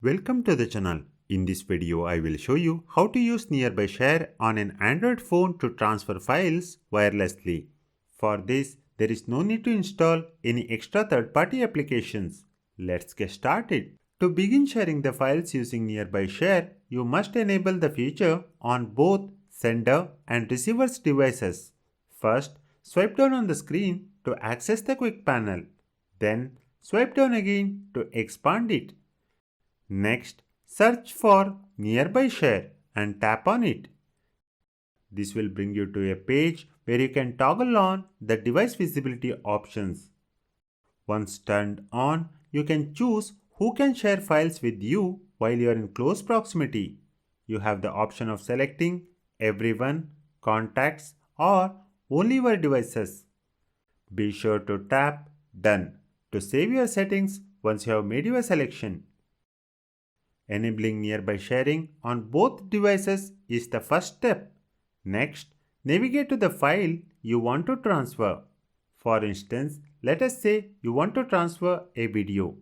Welcome to the channel. In this video, I will show you how to use Nearby Share on an Android phone to transfer files wirelessly. For this, there is no need to install any extra third-party applications. Let's get started. To begin sharing the files using Nearby Share, you must enable the feature on both sender and receiver's devices. First, swipe down on the screen to access the quick panel. Then, swipe down again to expand it. Next, search for Nearby Share and tap on it. This will bring you to a page where you can toggle on the device visibility options. Once turned on, you can choose who can share files with you while you are in close proximity. You have the option of selecting everyone, contacts, or only your devices. Be sure to tap Done to save your settings once you have made your selection. Enabling Nearby Sharing on both devices is the first step. Next, navigate to the file you want to transfer. For instance, let us say you want to transfer a video.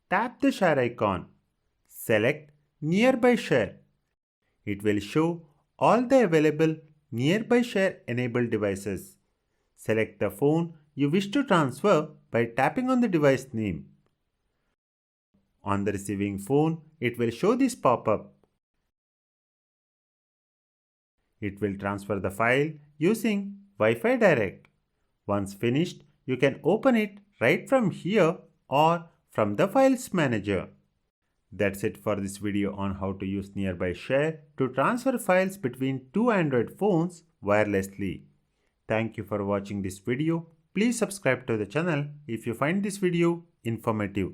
Tap the share icon. Select Nearby Share. It will show all the available Nearby Share enabled devices. Select the phone you wish to transfer by tapping on the device name. On the receiving phone, it will show this pop-up. It will transfer the file using Wi-Fi Direct. Once finished, you can open it right from here or from the Files Manager. That's it for this video on how to use Nearby Share to transfer files between two Android phones wirelessly. Thank you for watching this video. Please subscribe to the channel if you find this video informative.